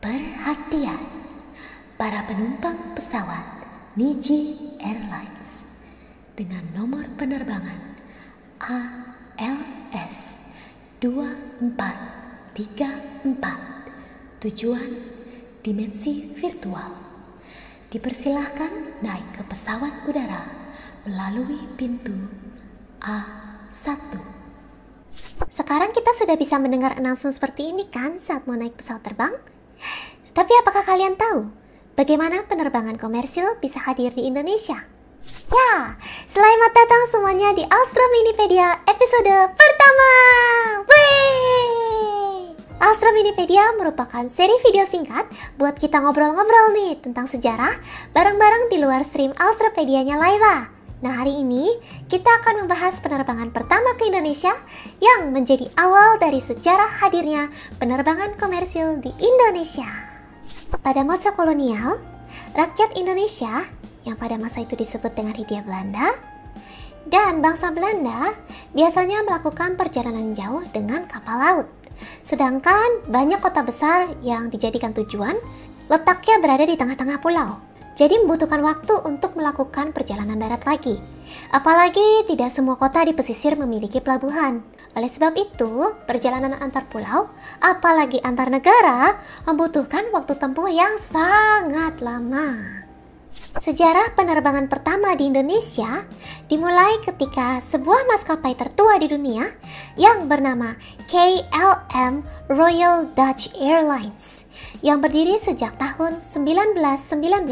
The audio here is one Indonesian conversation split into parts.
Perhatian, para penumpang pesawat Niji Airlines dengan nomor penerbangan ALS 2434 tujuan dimensi virtual, dipersilahkan naik ke pesawat udara melalui pintu A1. Sekarang kita sudah bisa mendengar announcement seperti ini kan saat mau naik pesawat terbang? Tapi apakah kalian tahu bagaimana penerbangan komersil bisa hadir di Indonesia? Ya, selamat datang semuanya di Alstra Minipedia episode pertama. Wey! Alstra Minipedia merupakan seri video singkat buat kita ngobrol-ngobrol nih tentang sejarah barang-barang di luar stream Alstrapedianya Laila. Nah, hari ini kita akan membahas penerbangan pertama ke Indonesia yang menjadi awal dari sejarah hadirnya penerbangan komersil di Indonesia. Pada masa kolonial, rakyat Indonesia yang pada masa itu disebut dengan Hindia Belanda dan bangsa Belanda biasanya melakukan perjalanan jauh dengan kapal laut. Sedangkan banyak kota besar yang dijadikan tujuan letaknya berada di tengah-tengah pulau. Jadi membutuhkan waktu untuk melakukan perjalanan darat lagi. Apalagi tidak semua kota di pesisir memiliki pelabuhan. Oleh sebab itu, perjalanan antar pulau, apalagi antar negara, membutuhkan waktu tempuh yang sangat lama. Sejarah penerbangan pertama di Indonesia dimulai ketika sebuah maskapai tertua di dunia yang bernama KLM Royal Dutch Airlines yang berdiri sejak tahun 1919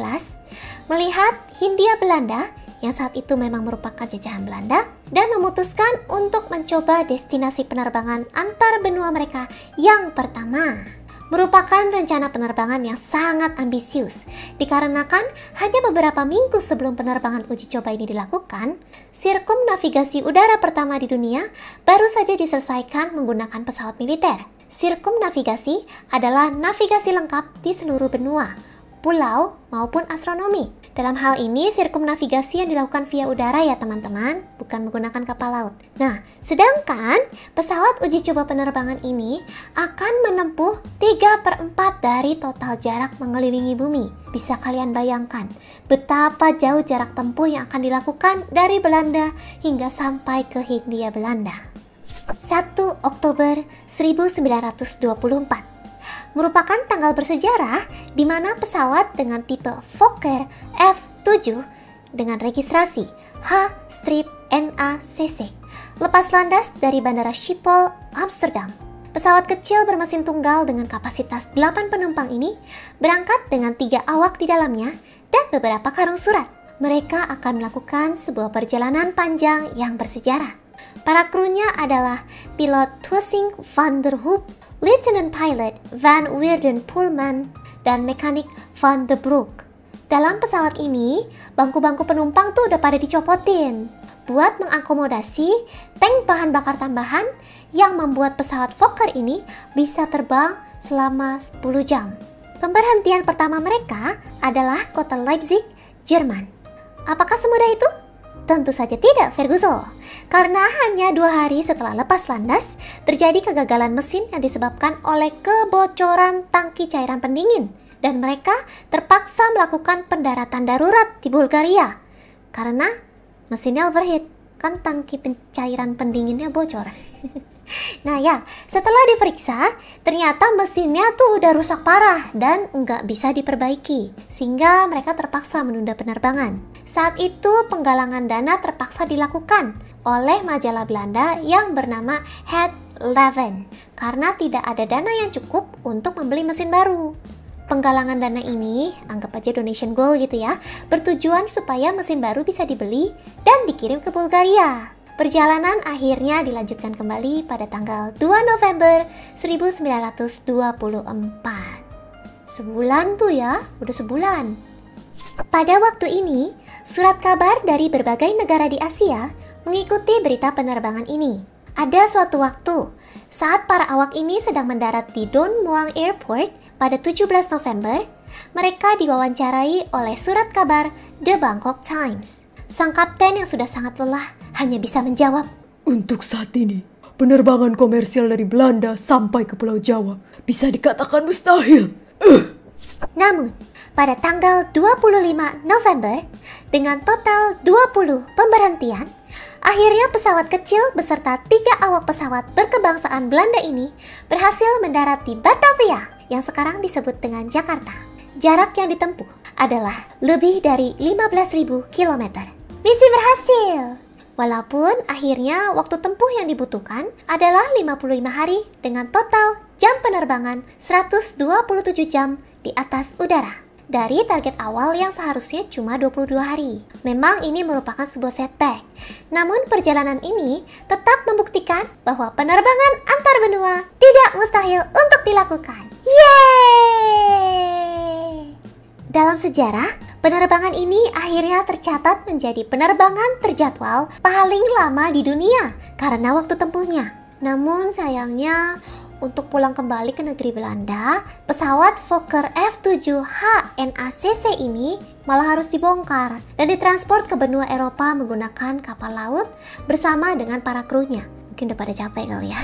melihat Hindia Belanda yang saat itu memang merupakan jajahan Belanda dan memutuskan untuk mencoba destinasi penerbangan antar benua mereka yang pertama. Merupakan rencana penerbangan yang sangat ambisius dikarenakan hanya beberapa minggu sebelum penerbangan uji coba ini dilakukan, sirkumnavigasi udara pertama di dunia baru saja diselesaikan menggunakan pesawat militer. Sirkumnavigasi adalah navigasi lengkap di seluruh benua, pulau maupun astronomi. Dalam hal ini sirkumnavigasi yang dilakukan via udara ya teman-teman, bukan menggunakan kapal laut. Nah, sedangkan pesawat uji coba penerbangan ini akan menempuh 3/4 dari total jarak mengelilingi bumi. Bisa kalian bayangkan betapa jauh jarak tempuh yang akan dilakukan dari Belanda hingga sampai ke Hindia Belanda. 1 Oktober 1924 merupakan tanggal bersejarah di mana pesawat dengan tipe Fokker F7 dengan registrasi H-NACC lepas landas dari Bandara Schiphol, Amsterdam. Pesawat kecil bermesin tunggal dengan kapasitas 8 penumpang ini berangkat dengan 3 awak di dalamnya dan beberapa karung surat. Mereka akan melakukan sebuah perjalanan panjang yang bersejarah. Para krunya adalah pilot Thussing van der Hoop, Lieutenant Pilot Van Weerden Poelman, dan mekanik Van de Broek. Dalam pesawat ini, bangku-bangku penumpang tuh udah pada dicopotin buat mengakomodasi tank bahan bakar tambahan yang membuat pesawat Fokker ini bisa terbang selama 10 jam. Pemberhentian pertama mereka adalah kota Leipzig, Jerman. Apakah semudah itu? Tentu saja tidak, Ferguson. Karena hanya 2 hari setelah lepas landas, terjadi kegagalan mesin yang disebabkan oleh kebocoran tangki cairan pendingin. Dan mereka terpaksa melakukan pendaratan darurat di Bulgaria. Karena mesinnya overheat, kan tangki cairan pendinginnya bocor. Nah ya, setelah diperiksa, ternyata mesinnya tuh udah rusak parah dan nggak bisa diperbaiki. Sehingga mereka terpaksa menunda penerbangan. Saat itu penggalangan dana terpaksa dilakukan oleh majalah Belanda yang bernama Het Leven karena tidak ada dana yang cukup untuk membeli mesin baru. Penggalangan dana ini, anggap aja donation goal gitu ya, bertujuan supaya mesin baru bisa dibeli dan dikirim ke Bulgaria. Perjalanan akhirnya dilanjutkan kembali pada tanggal 2 November 1924. Sebulan tuh ya, udah sebulan. Pada waktu ini, surat kabar dari berbagai negara di Asia mengikuti berita penerbangan ini. Ada suatu waktu, saat para awak ini sedang mendarat di Don Muang Airport pada 17 November, mereka diwawancarai oleh surat kabar The Bangkok Times. Sang kapten yang sudah sangat lelah hanya bisa menjawab, "Untuk saat ini, penerbangan komersial dari Belanda sampai ke Pulau Jawa bisa dikatakan mustahil. Namun, pada tanggal 25 November, dengan total 20 pemberhentian, akhirnya pesawat kecil beserta 3 awak pesawat berkebangsaan Belanda ini berhasil mendarat di Batavia, yang sekarang disebut dengan Jakarta. Jarak yang ditempuh adalah lebih dari 15.000 km. Misi berhasil! Walaupun akhirnya waktu tempuh yang dibutuhkan adalah 55 hari dengan total jam penerbangan 127 jam di atas udara. Dari target awal yang seharusnya cuma 22 hari. Memang ini merupakan sebuah setback. Namun perjalanan ini tetap membuktikan bahwa penerbangan antar benua tidak mustahil untuk dilakukan. Yeay! Dalam sejarah, penerbangan ini akhirnya tercatat menjadi penerbangan terjadwal paling lama di dunia karena waktu tempuhnya. Namun sayangnya, untuk pulang kembali ke negeri Belanda, pesawat Fokker F7H-NACC ini malah harus dibongkar dan ditransport ke benua Eropa menggunakan kapal laut bersama dengan para krunya. Mungkin udah pada capek kali ya.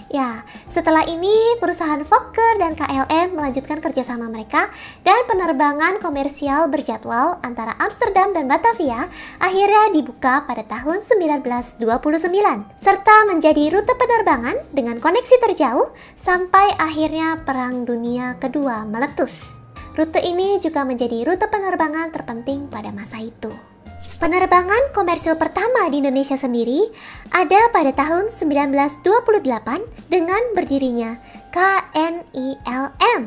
Ya, setelah ini perusahaan Fokker dan KLM melanjutkan kerjasama mereka dan penerbangan komersial berjadwal antara Amsterdam dan Batavia akhirnya dibuka pada tahun 1929 serta menjadi rute penerbangan dengan koneksi terjauh sampai akhirnya Perang Dunia Kedua meletus. Rute ini juga menjadi rute penerbangan terpenting pada masa itu. Penerbangan komersil pertama di Indonesia sendiri ada pada tahun 1928 dengan berdirinya KNILM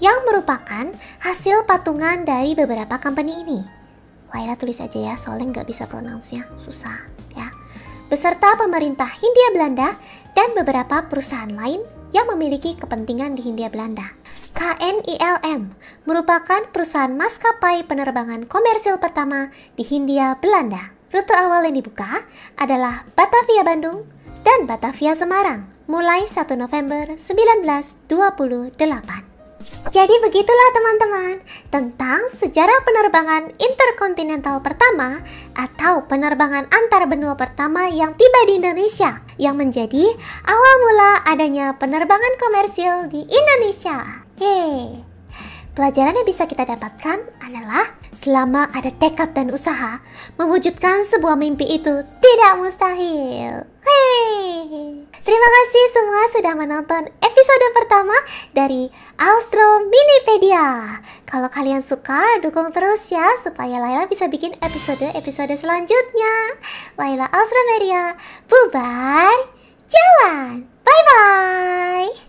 yang merupakan hasil patungan dari beberapa company ini. Laila tulis aja ya, soalnya nggak bisa pronounce-nya, susah ya. Beserta pemerintah Hindia Belanda dan beberapa perusahaan lain yang memiliki kepentingan di Hindia Belanda. KNILM merupakan perusahaan maskapai penerbangan komersil pertama di Hindia Belanda. Rute awal yang dibuka adalah Batavia Bandung dan Batavia Semarang mulai 1 November 1928. Jadi begitulah teman-teman tentang sejarah penerbangan interkontinental pertama atau penerbangan antar benua pertama yang tiba di Indonesia yang menjadi awal mula adanya penerbangan komersil di Indonesia. Yeay. Pelajaran yang bisa kita dapatkan adalah selama ada tekad dan usaha, mewujudkan sebuah mimpi itu tidak mustahil. Hey. Terima kasih semua sudah menonton episode pertama dari Austro Minipedia. Kalau kalian suka, dukung terus ya supaya Laila bisa bikin episode selanjutnya. Laila Austro Media, bubar, jalan. Bye-bye.